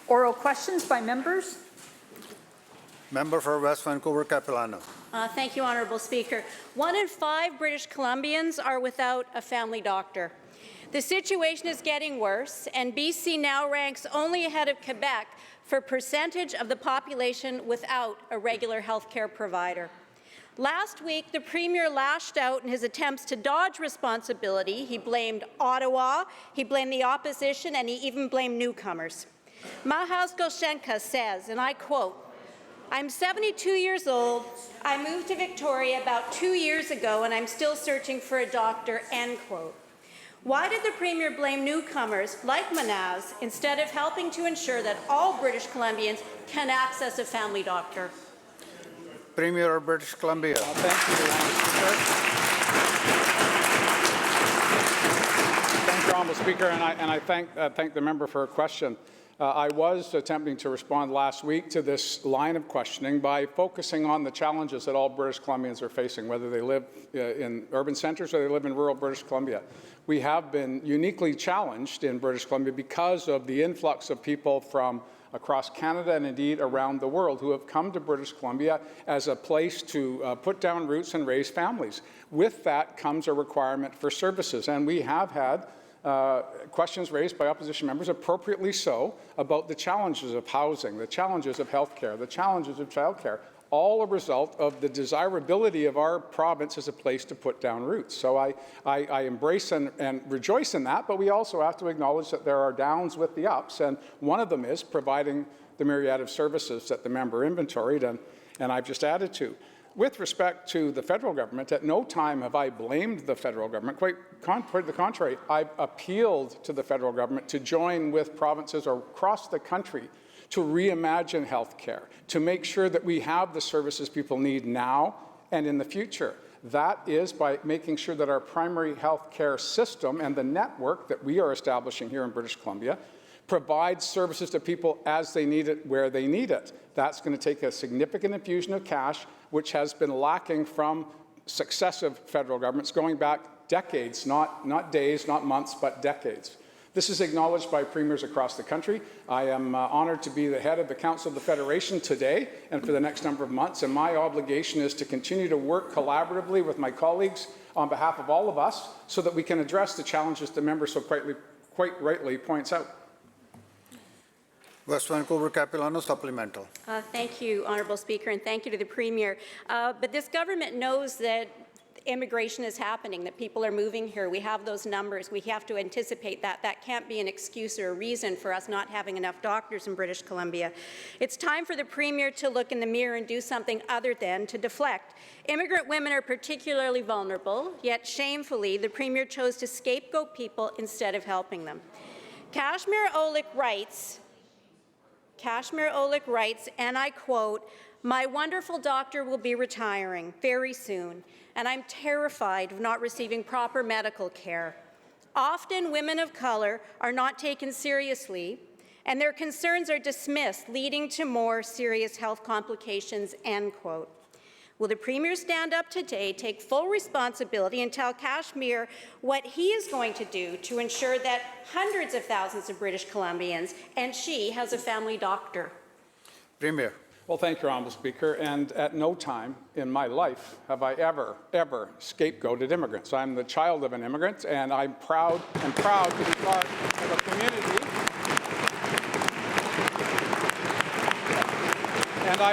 Oral questions by members. Member for West Vancouver Capilano. Thank you, Honourable Speaker. 1 in 5 British Columbians are without a family doctor. The situation is getting worse, and BC now ranks only ahead of Quebec for percentage of the population without a regular health care provider. Last week, the Premier lashed out in his attempts to dodge responsibility. He blamed Ottawa, he blamed the opposition, and he even blamed newcomers. Mahaz Golshenka says, and I quote, "I'm 72 years old. I moved to Victoria about 2 years ago, and I'm still searching for a doctor," end quote. Why did the Premier blame newcomers like Manaz instead of helping to ensure that all British Columbians can access a family doctor? Premier of British Columbia. Thank you, Honourable Speaker, and I thank the member for her question. I was attempting to respond last week to this line of questioning by focusing on the challenges that all British Columbians are facing, whether they live in urban centres or they live in rural British Columbia. We have been uniquely challenged in British Columbia because of the influx of people from across Canada and indeed around the world who have come to British Columbia as a place to put down roots and raise families. With that comes a requirement for services, and we have had questions raised by opposition members, appropriately so, about the challenges of housing, the challenges of health care, the challenges of childcare, all a result of the desirability of our province as a place to put down roots. So I embrace and rejoice in that, but we also have to acknowledge that there are downs with the ups, and one of them is providing the myriad of services that the member inventoried and I've just added to. With respect to the federal government, at no time have I blamed the federal government. Quite the contrary, I've appealed to the federal government to join with provinces across the country to reimagine health care, to make sure that we have the services people need now and in the future. That is by making sure that our primary health care system and the network that we are establishing here in British Columbia provides services to people as they need it, where they need it. That's going to take a significant infusion of cash, which has been lacking from successive federal governments going back decades, not days, not months, but decades. This is acknowledged by premiers across the country. I am honoured to be the head of the Council of the Federation today and for the next number of months, and my obligation is to continue to work collaboratively with my colleagues on behalf of all of us so that we can address the challenges the member so quite rightly points out. West Vancouver Capilano supplemental. Thank you, Honourable Speaker, and thank you to the Premier. But this government knows that immigration is happening, that people are moving here. We have those numbers. We have to anticipate that. That can't be an excuse or a reason for us not having enough doctors in British Columbia. It's time for the Premier to look in the mirror and do something other than to deflect. Immigrant women are particularly vulnerable, yet shamefully, the Premier chose to scapegoat people instead of helping them. Kashmir Olik writes, and I quote, "My wonderful doctor will be retiring very soon, and I'm terrified of not receiving proper medical care. Often women of color are not taken seriously, and their concerns are dismissed, leading to more serious health complications," end quote. Will the Premier stand up today, take full responsibility, and tell Kashmir what he is going to do to ensure that hundreds of thousands of British Columbians and she has a family doctor? Premier. Well, thank you, Honourable Speaker, and at no time in my life have I ever scapegoated immigrants. I'm the child of an immigrant, and I'm proud to be part of a community. And I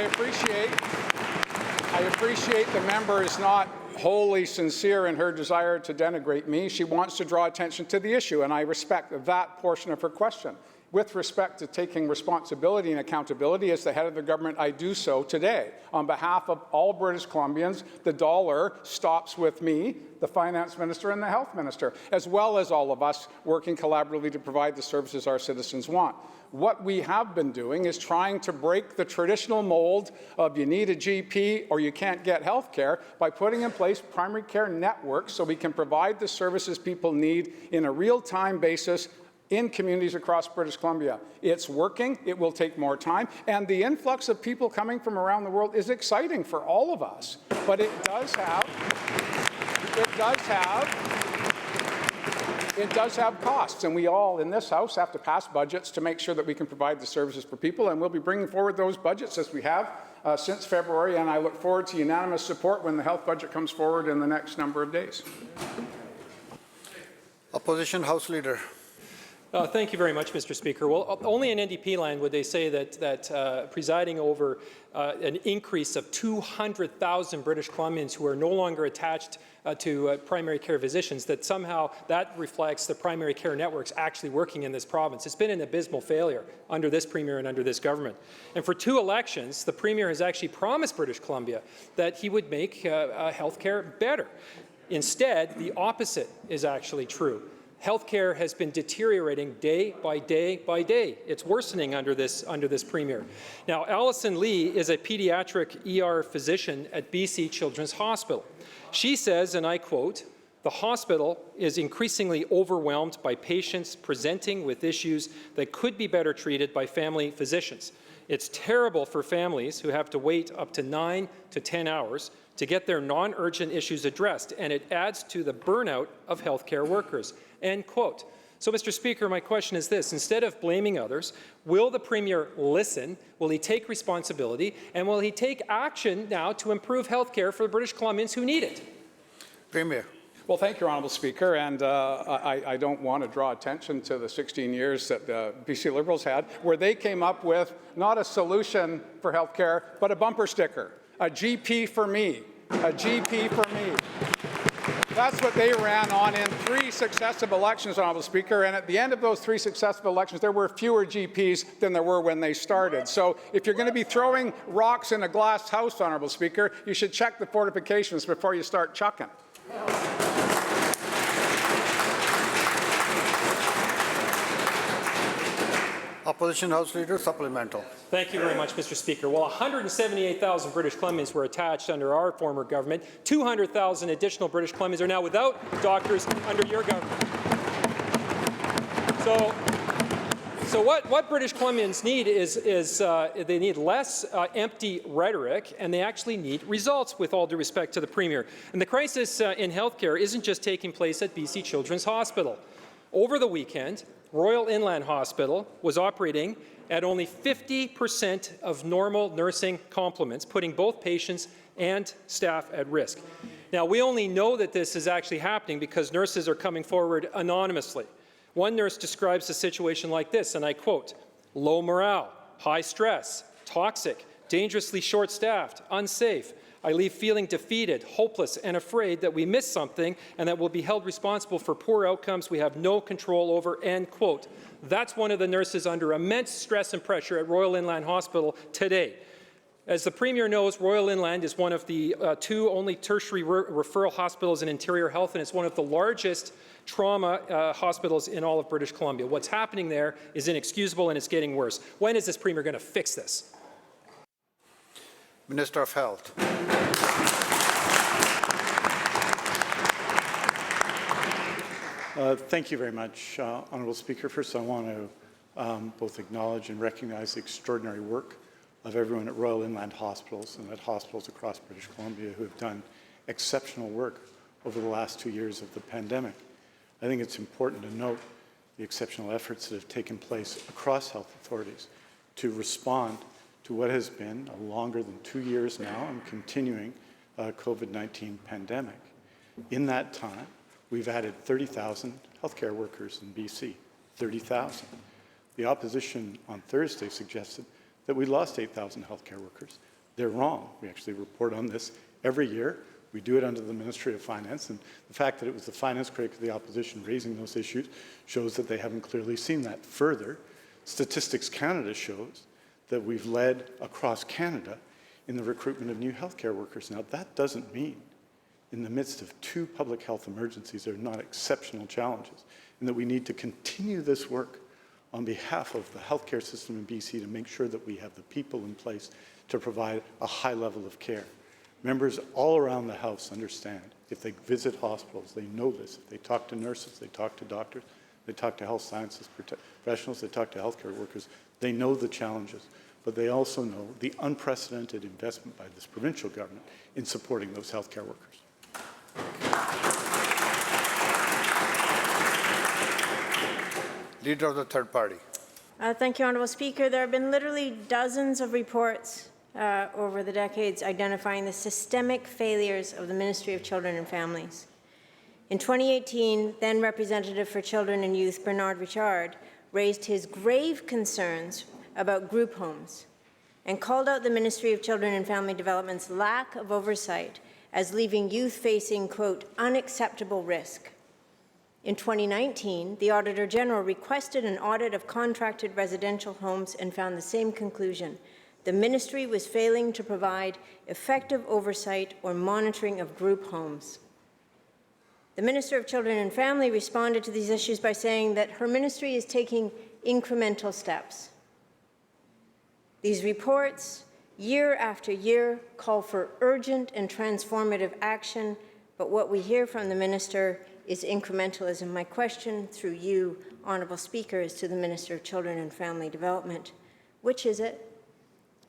appreciate the member is not wholly sincere in her desire to denigrate me. She wants to draw attention to the issue, and I respect that portion of her question. With respect to taking responsibility and accountability as the head of the government, I do so today. On behalf of all British Columbians, the dollar stops with me, the Finance Minister and the Health Minister, as well as all of us working collaboratively to provide the services our citizens want. What we have been doing is trying to break the traditional mold of you need a GP or you can't get health care by putting in place primary care networks so we can provide the services people need in a real-time basis in communities across British Columbia. It's working, it will take more time, and the influx of people coming from around the world is exciting for all of us. But it does have it does have costs, and we all in this House have to pass budgets to make sure that we can provide the services for people, and we'll be bringing forward those budgets as we have since February, and I look forward to unanimous support when the health budget comes forward in the next number of days. Opposition House Leader. Thank you very much, Mr. Speaker. Well, only in NDP land would they say that presiding over an increase of 200,000 British Columbians who are no longer attached to primary care physicians, that somehow that reflects the primary care networks actually working in this province. It's been an abysmal failure under this Premier and under this government. And for 2 elections, the Premier has actually promised British Columbia that he would make health care better. Instead, the opposite is actually true. Healthcare has been deteriorating day by day by day. It's worsening under this Premier. Now, Alison Lee is a pediatric ER physician at BC Children's Hospital. She says, and I quote, "The hospital is increasingly overwhelmed by patients presenting with issues that could be better treated by family physicians. It's terrible for families who have to wait up to 9 to 10 hours to get their non-urgent issues addressed, and it adds to the burnout of healthcare workers." End quote. So, Mr. Speaker, my question is this. Instead of blaming others, will the Premier listen? Will he take responsibility? And will he take action now to improve healthcare for the British Columbians who need it? Premier. Well, thank you, Honourable Speaker, and I don't want to draw attention to the 16 years that the BC Liberals had, where they came up with not a solution for healthcare, but a bumper sticker, a GP for me, a GP for me. That's what they ran on in 3 successive elections, Honourable Speaker, and at the end of those 3 successive elections, there were fewer GPs than there were when they started. So if you're going to be throwing rocks in a glass house, Honourable Speaker, you should check the fortifications before you start chucking. Opposition House Leader, supplemental. Thank you very much, Mr. Speaker. Well, 178,000 British Columbians were attached under our former government. 200,000 additional British Columbians are now without doctors under your government. So what British Columbians need is they need less empty rhetoric, and they actually need results, with all due respect to the Premier. And the crisis in healthcare isn't just taking place at BC Children's Hospital. Over the weekend, Royal Inland Hospital was operating at only 50% of normal nursing complements, putting both patients and staff at risk. Now, we only know that this is actually happening because nurses are coming forward anonymously. One nurse describes the situation like this, and I quote, "Low morale, high stress, toxic, dangerously short-staffed, unsafe. I leave feeling defeated, hopeless, and afraid that we missed something and that we'll be held responsible for poor outcomes we have no control over," end quote. That's one of the nurses under immense stress and pressure at Royal Inland Hospital today. As the Premier knows, Royal Inland is one of the 2 only tertiary referral hospitals in Interior Health, and it's one of the largest trauma hospitals in all of British Columbia. What's happening there is inexcusable, and it's getting worse. When is this Premier going to fix this? Minister of Health. Thank you very much, Honourable Speaker. First, I want to both acknowledge and recognize the extraordinary work of everyone at Royal Inland Hospitals and at hospitals across British Columbia who have done exceptional work over the last 2 years of the pandemic. I think it's important to note the exceptional efforts that have taken place across health authorities to respond to what has been a longer than 2 years now and continuing COVID-19 pandemic. In that time, we've added 30,000 healthcare workers in BC, 30,000. The opposition on Thursday suggested that we lost 8,000 healthcare workers. They're wrong. We actually report on this every year. We do it under the Ministry of Finance, and the fact that it was the finance critic of the opposition raising those issues shows that they haven't clearly seen that. Further, Statistics Canada shows that we've led across Canada in the recruitment of new healthcare workers. Now, that doesn't mean in the midst of 2 public health emergencies there are not exceptional challenges, and that we need to continue this work on behalf of the healthcare system in BC to make sure that we have the people in place to provide a high level of care. Members all around the House understand, if they visit hospitals, they know this. If they talk to nurses, they talk to doctors, they talk to health sciences professionals, they talk to healthcare workers, they know the challenges, but they also know the unprecedented investment by this provincial government in supporting those healthcare workers. Leader of the third party. Thank you, Honourable Speaker. There have been literally dozens of reports over the decades identifying the systemic failures of the Ministry of Children and Families. In 2018, then Representative for Children and Youth Bernard Richard raised his grave concerns about group homes and called out the Ministry of Children and Family Development's lack of oversight as leaving youth facing, quote, unacceptable risk. In 2019, the Auditor General requested an audit of contracted residential homes and found the same conclusion. The ministry was failing to provide effective oversight or monitoring of group homes. The Minister of Children and Family responded to these issues by saying that her ministry is taking incremental steps. These reports, year after year, call for urgent and transformative action, but what we hear from the minister is incrementalism. My question through you, Honourable Speaker, is to the Minister of Children and Family Development. Which is it?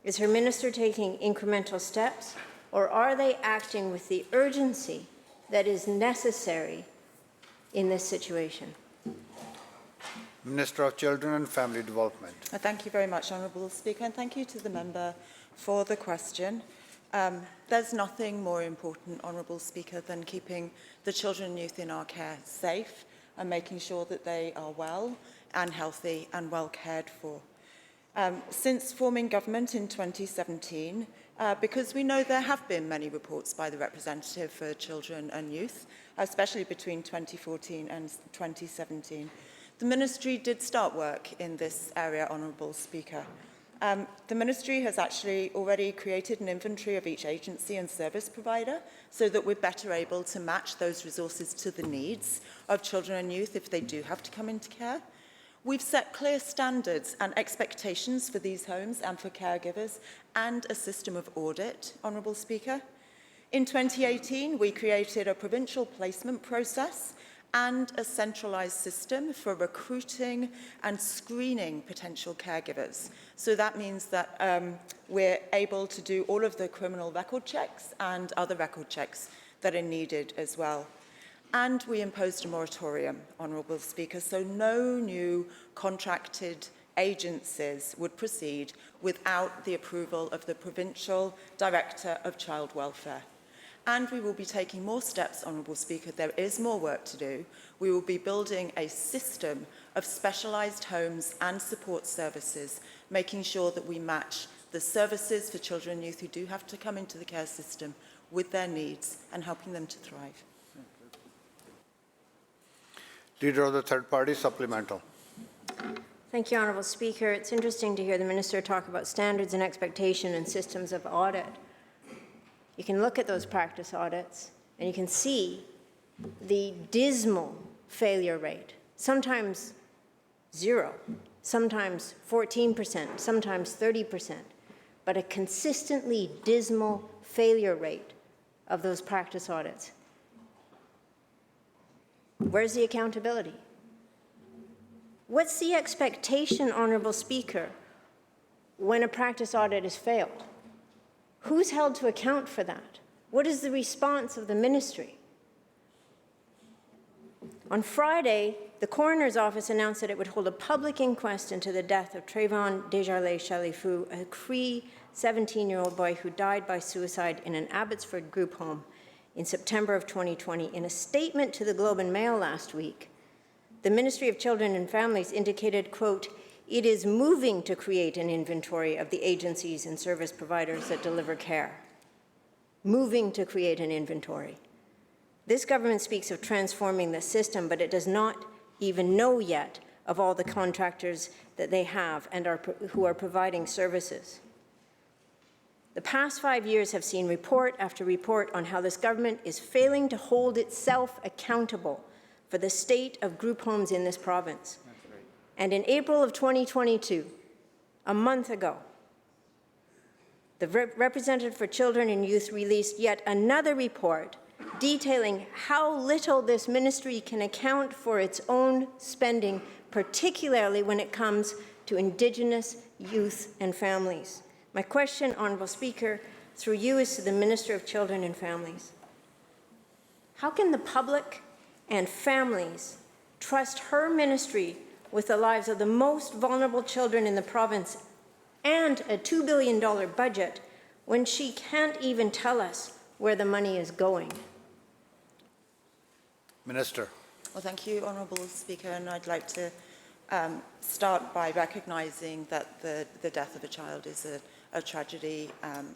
Is her minister taking incremental steps, or are they acting with the urgency that is necessary in this situation? Minister of Children and Family Development. Thank you very much, Honourable Speaker, and thank you to the member for the question. There's nothing more important, Honourable Speaker, than keeping the children and youth in our care safe and making sure that they are well and healthy and well cared for. Since forming government in 2017, because we know there have been many reports by the Representative for Children and Youth, especially between 2014 and 2017, the Ministry did start work in this area, Honourable Speaker. The Ministry has actually already created an inventory of each agency and service provider so that we're better able to match those resources to the needs of children and youth if they do have to come into care. We've set clear standards and expectations for these homes and for caregivers and a system of audit, Honourable Speaker. In 2018, we created a provincial placement process and a centralised system for recruiting and screening potential caregivers. So that means that we're able to do all of the criminal record checks and other record checks that are needed as well. And we imposed a moratorium, Honourable Speaker, so no new contracted agencies would proceed without the approval of the Provincial Director of Child Welfare. And we will be taking more steps, Honourable Speaker. There is more work to do. We will be building a system of specialised homes and support services, making sure that we match the services for children and youth who do have to come into the care system with their needs and helping them to thrive. Leader of the third party, supplemental. Thank you, Honourable Speaker. It's interesting to hear the minister talk about standards and expectation and systems of audit. You can look at those practice audits and you can see the dismal failure rate, sometimes 0, sometimes 14%, sometimes 30%, but a consistently dismal failure rate of those practice audits. Where's the accountability? What's the expectation, Honourable Speaker, when a practice audit has failed? Who's held to account for that? What is the response of the ministry? On Friday, the coroner's office announced that it would hold a public inquest into the death of Trayvon Desjardins-Chalifoux, a Cree 17-year-old boy who died by suicide in an Abbotsford group home in September of 2020. In a statement to the Globe and Mail last week, the Ministry of Children and Families indicated, quote, "It is moving to create an inventory of the agencies and service providers that deliver care." Moving to create an inventory. This government speaks of transforming the system, but it does not even know yet of all the contractors that they have and who are providing services. The past 5 years have seen report after report on how this government is failing to hold itself accountable for the state of group homes in this province. And in April of 2022, a month ago, the Representative for Children and Youth released yet another report detailing how little this ministry can account for its own spending, particularly when it comes to Indigenous youth and families. My question, Honourable Speaker, through you is to the Minister of Children and Families. How can the public and families trust her ministry with the lives of the most vulnerable children in the province and a $2 billion budget when she can't even tell us where the money is going? Minister. Well, thank you, Honourable Speaker, and I'd like to start by recognising that the death of a child is a tragedy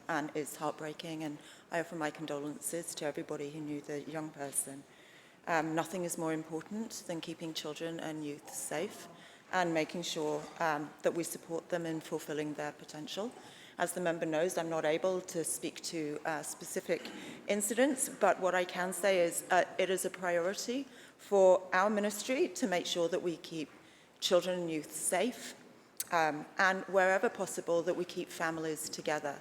and is heartbreaking, and I offer my condolences to everybody who knew the young person. Nothing is more important than keeping children and youth safe and making sure that we support them in fulfilling their potential. As the member knows, I'm not able to speak to specific incidents, but what I can say is it is a priority for our ministry to make sure that we keep children and youth safe and wherever possible that we keep families together.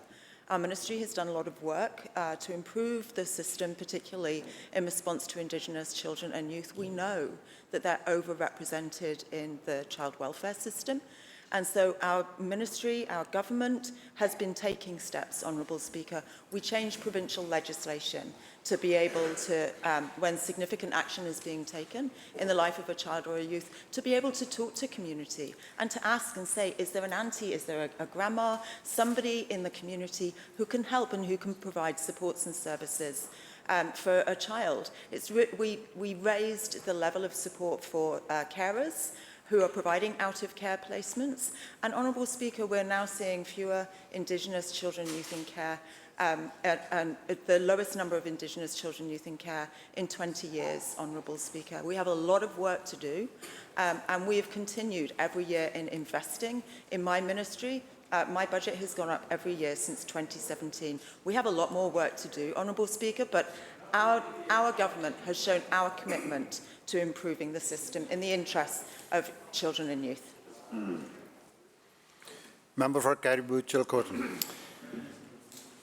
Our ministry has done a lot of work to improve the system, particularly in response to Indigenous children and youth. We know that they're overrepresented in the child welfare system. And so our ministry, our government, has been taking steps, Honourable Speaker. We changed provincial legislation to be able to, when significant action is being taken in the life of a child or a youth, to be able to talk to community and to ask and say, is there an auntie, is there a grandma, somebody in the community who can help and who can provide supports and services for a child? We raised the level of support for carers who are providing out-of-care placements. And, Honourable Speaker, we're now seeing fewer Indigenous children and youth in care, and the lowest number of Indigenous children and youth in care in 20 years, Honourable Speaker. We have a lot of work to do, and we have continued every year in investing. In my ministry, my budget has gone up every year since 2017. We have a lot more work to do, Honourable Speaker, but our government has shown our commitment to improving the system in the interests of children and youth. Member for Caribou Chilcotin.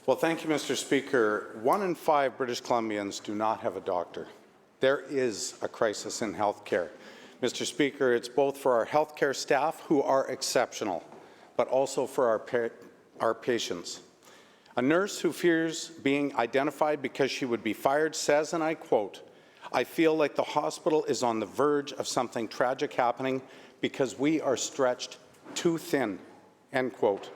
Well, thank you, Mr. Speaker. 1 in 5 British Columbians do not have a doctor. There is a crisis in healthcare. Mr. Speaker, it's both for our healthcare staff, who are exceptional, but also for our patients. A nurse who fears being identified because she would be fired says, and I quote, "I feel like the hospital is on the verge of something tragic happening because we are stretched too thin," end quote.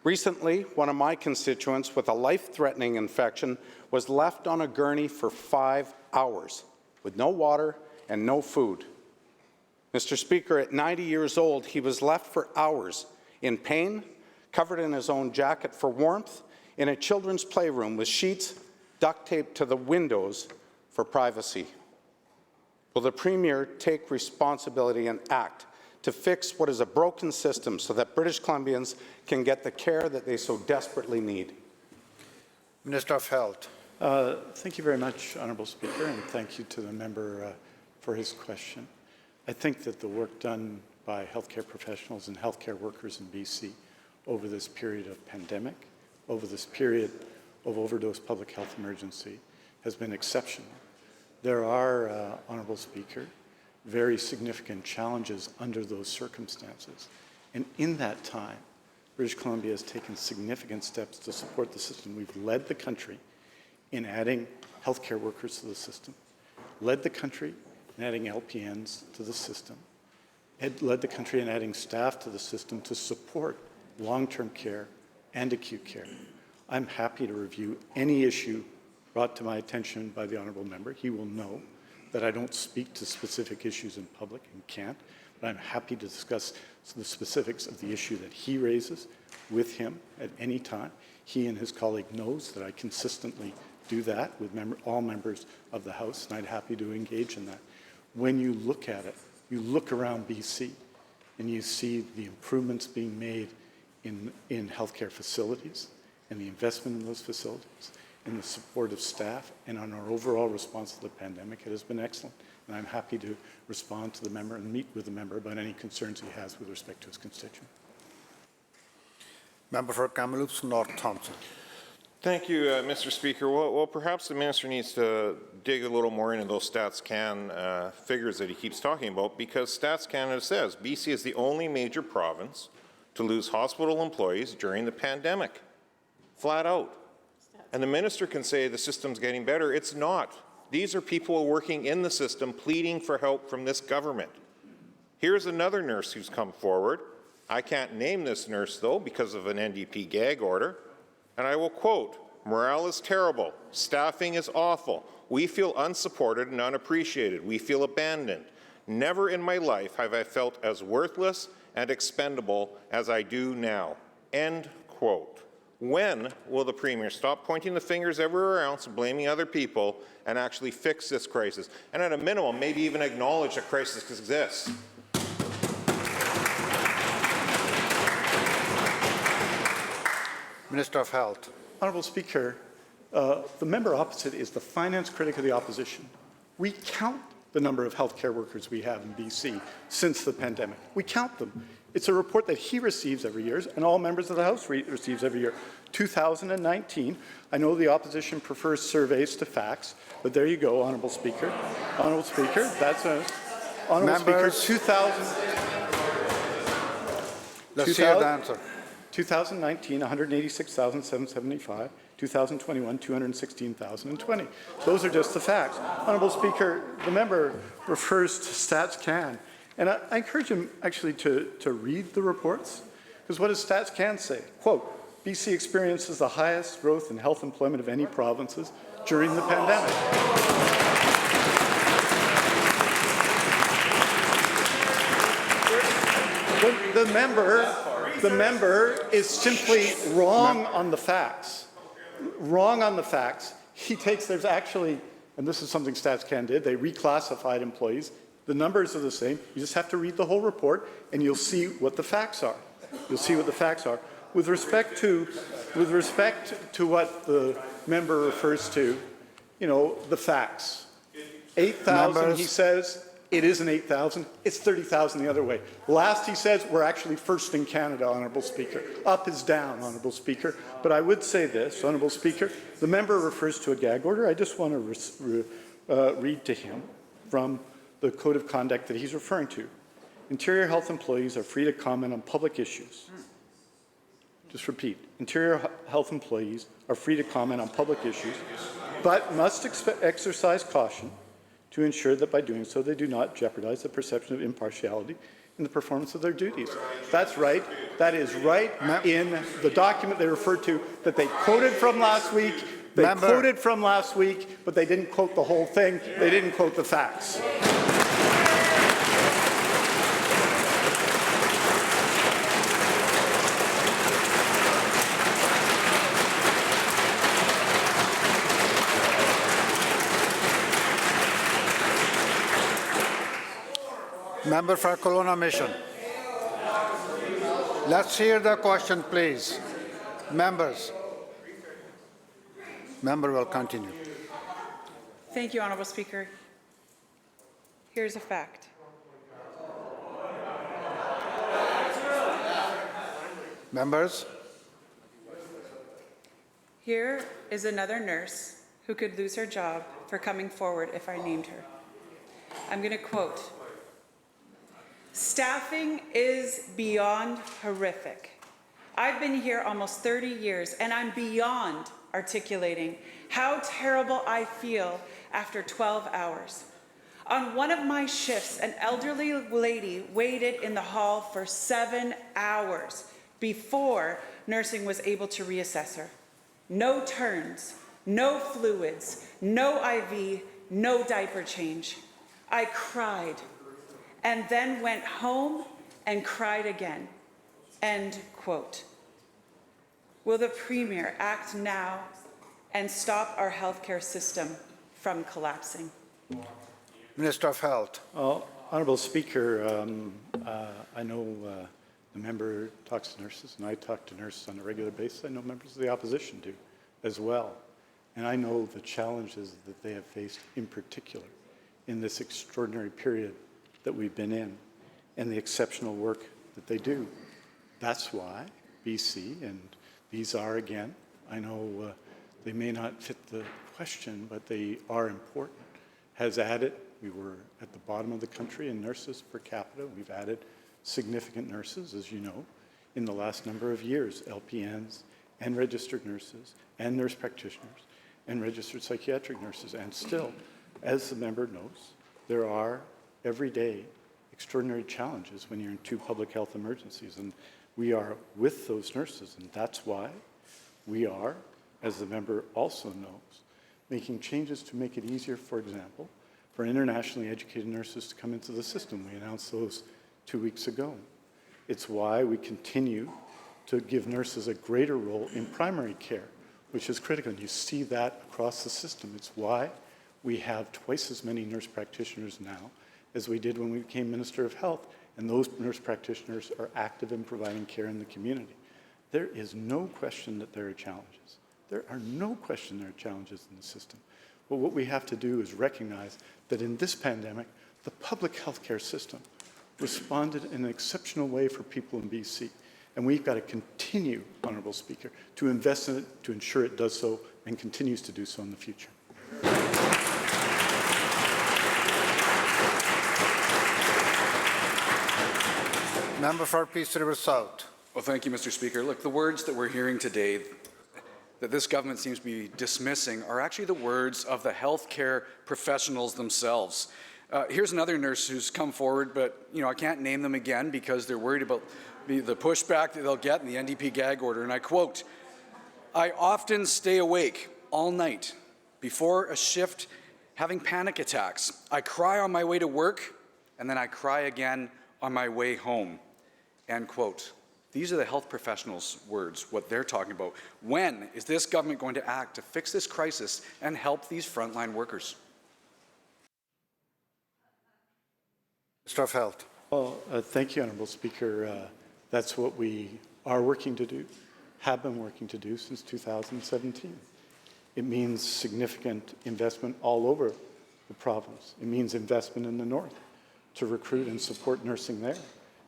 Recently, one of my constituents with a life-threatening infection was left on a gurney for 5 hours with no water and no food. Mr. Speaker, at 90 years old, he was left for hours in pain, covered in his own jacket for warmth, in a children's playroom with sheets duct taped to the windows for privacy. Will the Premier take responsibility and act to fix what is a broken system so that British Columbians can get the care that they so desperately need? Minister of Health. Thank you very much, Honourable Speaker, and thank you to the member for his question. I think that the work done by healthcare professionals and healthcare workers in BC over this period of pandemic, over this period of overdose public health emergency, has been exceptional. There are, Honourable Speaker, very significant challenges under those circumstances. And in that time, British Columbia has taken significant steps to support the system. We've led the country in adding healthcare workers to the system, led the country in adding LPNs to the system, led the country in adding staff to the system to support long-term care and acute care. I'm happy to review any issue brought to my attention by the honourable member. He will know that I don't speak to specific issues in public and can't, but I'm happy to discuss the specifics of the issue that he raises with him at any time. He and his colleague knows that I consistently do that with all members of the House, and I'm happy to engage in that. When you look at it, you look around BC and you see the improvements being made in healthcare facilities and the investment in those facilities and the support of staff and on our overall response to the pandemic. It has been excellent, and I'm happy to respond to the member and meet with the member about any concerns he has with respect to his constituent. Member for Kamloops North Thompson. Thank you, Mr. Speaker. Well, perhaps the minister needs to dig a little more into those StatsCan figures that he keeps talking about, because Stats Canada says BC is the only major province to lose hospital employees during the pandemic, flat out. And the minister can say the system's getting better. It's not. These are people working in the system pleading for help from this government. Here's another nurse who's come forward. I can't name this nurse, though, because of an NDP gag order. And I will quote, "Morale is terrible. Staffing is awful. We feel unsupported and unappreciated. We feel abandoned. Never in my life have I felt as worthless and expendable as I do now." End quote. When will the Premier stop pointing the fingers everywhere else and blaming other people and actually fix this crisis? And at a minimum, maybe even acknowledge a crisis exists. Minister of Health. Honourable Speaker, the member opposite is the finance critic of the opposition. We count the number of healthcare workers we have in BC since the pandemic. We count them. It's a report that he receives every year, and all members of the House receives every year. 2019, I know the opposition prefers surveys to facts, but there you go, Honourable Speaker. Honourable Speaker, that's a... Honourable Members, Speaker, 2000... Let's hear the answer. 2019, 186,775. 2021, 216,020. Those are just the facts. Honourable Speaker, the member refers to StatsCan, and I encourage him actually to read the reports, because what does StatsCan say? Quote, BC experiences the highest growth in health employment of any provinces during the pandemic. The member is simply wrong on the facts. Wrong on the facts. He takes, there's actually, and this is something StatsCan did, they reclassified employees. The numbers are the same. You just have to read the whole report and you'll see what the facts are. You'll see what the facts are. With respect to what the member refers to, you know, the facts. 8,000, he says. It isn't 8,000, it's 30,000 the other way. Last he says, we're actually first in Canada, Honourable Speaker. Up is down, Honourable Speaker. But I would say this, Honourable Speaker, the member refers to a gag order. I just want to read to him from the code of conduct that he's referring to. Interior health employees are free to comment on public issues. Just repeat, interior health employees are free to comment on public issues, but must exercise caution to ensure that by doing so they do not jeopardize the perception of impartiality in the performance of their duties. That's right. That is right in the document they referred to that they quoted from last week. They quoted from last week, but they didn't quote the whole thing. They didn't quote the facts. Member for Kelowna Mission. Let's hear the question, please. Members. Member will continue. Thank you, Honourable Speaker. Here's a fact. Members. Here is another nurse who could lose her job for coming forward if I named her. I'm going to quote, "Staffing is beyond horrific. I've been here almost 30 years and I'm beyond articulating how terrible I feel after 12 hours. On one of my shifts, an elderly lady waited in the hall for 7 hours before nursing was able to reassess her. No turns, no fluids, no IV, no diaper change. I cried and then went home and cried again." End quote. Will the Premier act now and stop our healthcare system from collapsing? Minister of Health. Well, Honourable Speaker, I know the member talks to nurses, and I talk to nurses on a regular basis. I know members of the opposition do as well. And I know the challenges that they have faced in particular in this extraordinary period that we've been in and the exceptional work that they do. That's why BC, and these are again, I know they may not fit the question, but they are important, has added, we were at the bottom of the country in nurses per capita. We've added significant nurses, as you know, in the last number of years, LPNs and registered nurses and nurse practitioners and registered psychiatric nurses. And still, as the member knows, there are every day extraordinary challenges when you're in 2 public health emergencies. And we are with those nurses, and that's why we are, as the member also knows, making changes to make it easier, for example, for internationally educated nurses to come into the system. We announced those 2 weeks ago. It's why we continue to give nurses a greater role in primary care, which is critical. And you see that across the system. It's why we have twice as many nurse practitioners now as we did when we became Minister of Health. And those nurse practitioners are active in providing care in the community. There is no question that there are challenges. There are no question there are challenges in the system. But what we have to do is recognize that in this pandemic, the public health care system responded in an exceptional way for people in BC. And we've got to continue, Honourable Speaker, to invest in it, to ensure it does so and continues to do so in the future. Member for Peace River South. Well, thank you, Mr. Speaker. Look, the words that we're hearing today that this government seems to be dismissing are actually the words of the healthcare professionals themselves. Here's another nurse who's come forward, but I can't name them again because they're worried about the pushback that they'll get in the NDP gag order. And I quote, "I often stay awake all night before a shift having panic attacks. I cry on my way to work, and then I cry again on my way home." End quote. These are the health professionals' words, what they're talking about. When is this government going to act to fix this crisis and help these frontline workers? Minister of Health. Well, thank you, Honourable Speaker. That's what we are working to do, have been working to do since 2017. It means significant investment all over the province. It means investment in the north to recruit and support nursing there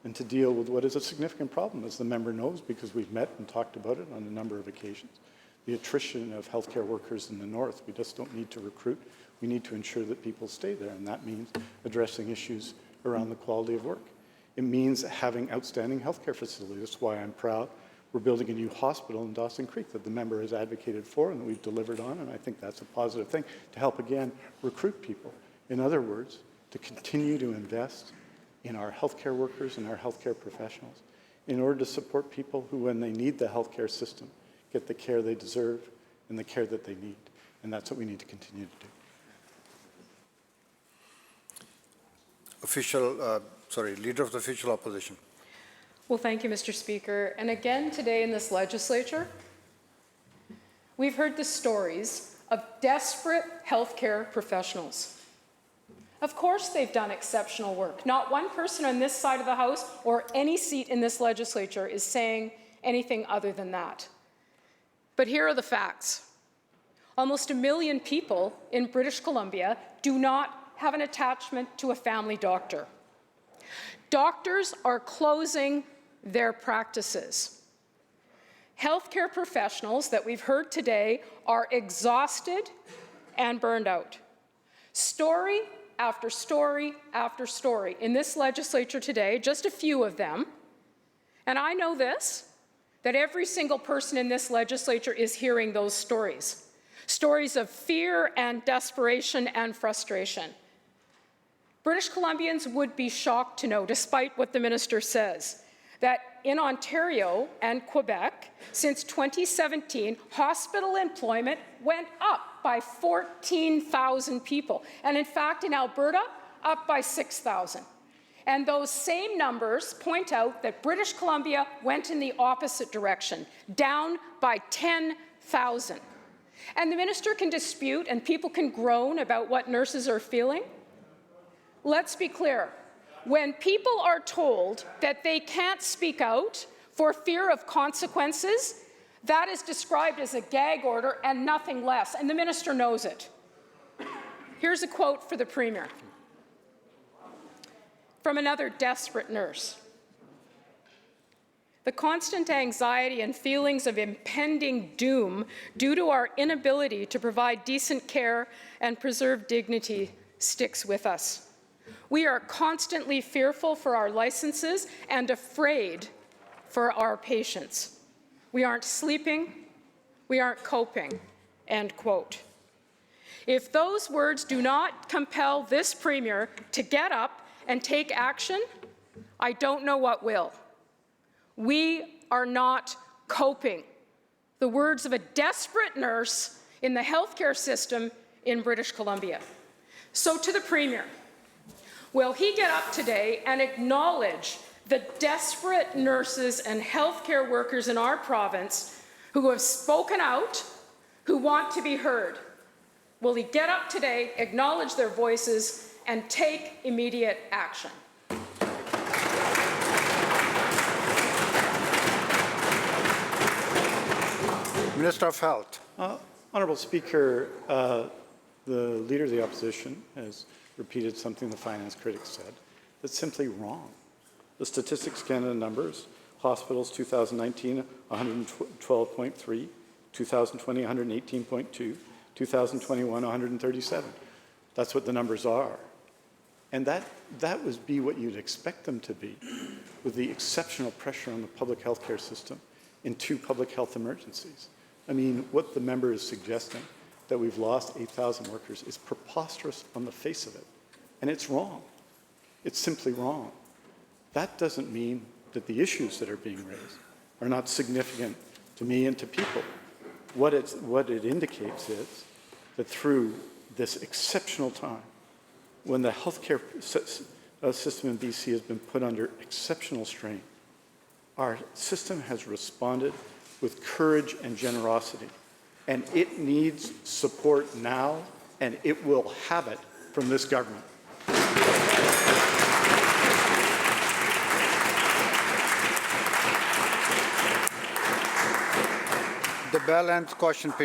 and to deal with what is a significant problem, as the member knows, because we've met and talked about it on a number of occasions. The attrition of healthcare workers in the north. We just don't need to recruit. We need to ensure that people stay there, and that means addressing issues around the quality of work. It means having outstanding healthcare facilities. That's why I'm proud we're building a new hospital in Dawson Creek that the member has advocated for and that we've delivered on, and I think that's a positive thing to help, again, recruit people. In other words, to continue to invest in our healthcare workers and our healthcare professionals in order to support people who, when they need the healthcare system, get the care they deserve and the care that they need. And that's what we need to continue to do. Leader of the Official Opposition. Well, thank you, Mr. Speaker. And again today in this legislature, we've heard the stories of desperate healthcare professionals. Of course they've done exceptional work. Not one person on this side of the House or any seat in this legislature is saying anything other than that. But here are the facts. Almost 1 million people in British Columbia do not have an attachment to a family doctor. Doctors are closing their practices. Healthcare professionals that we've heard today are exhausted and burned out. Story after story after story in this legislature today, just a few of them. And I know this, that every single person in this legislature is hearing those stories. Stories of fear and desperation and frustration. British Columbians would be shocked to know, despite what the minister says, that in Ontario and Quebec, since 2017, hospital employment went up by 14,000 people. And in fact, in Alberta, up by 6,000. And those same numbers point out that British Columbia went in the opposite direction, down by 10,000. And the minister can dispute and people can groan about what nurses are feeling. Let's be clear. When people are told that they can't speak out for fear of consequences, that is described as a gag order and nothing less, and the minister knows it. Here's a quote for the Premier from another desperate nurse. "The constant anxiety and feelings of impending doom due to our inability to provide decent care and preserve dignity sticks with us. We are constantly fearful for our licenses and afraid for our patients. We aren't sleeping, we aren't coping," end quote. If those words do not compel this Premier to get up and take action, I don't know what will. We are not coping. The words of a desperate nurse in the healthcare system in British Columbia. So to the Premier, will he get up today and acknowledge the desperate nurses and healthcare workers in our province who have spoken out, who want to be heard? Will he get up today, acknowledge their voices, and take immediate action? Minister of Health. Honourable Speaker, the Leader of the Opposition has repeated something the finance critics said that's simply wrong. The Statistics Canada numbers, hospitals 2019, 112.3, 2020, 118.2, 2021, 137. That's what the numbers are. And that would be what you'd expect them to be, with the exceptional pressure on the public health care system in 2 public health emergencies. I mean, what the member is suggesting, that we've lost 8,000 workers, is preposterous on the face of it. And it's wrong. It's simply wrong. That doesn't mean that the issues that are being raised are not significant to me and to people. What it indicates is that through this exceptional time, when the healthcare system in BC has been put under exceptional strain, our system has responded with courage and generosity, and it needs support now, and it will have it from this government. The bell ends question period.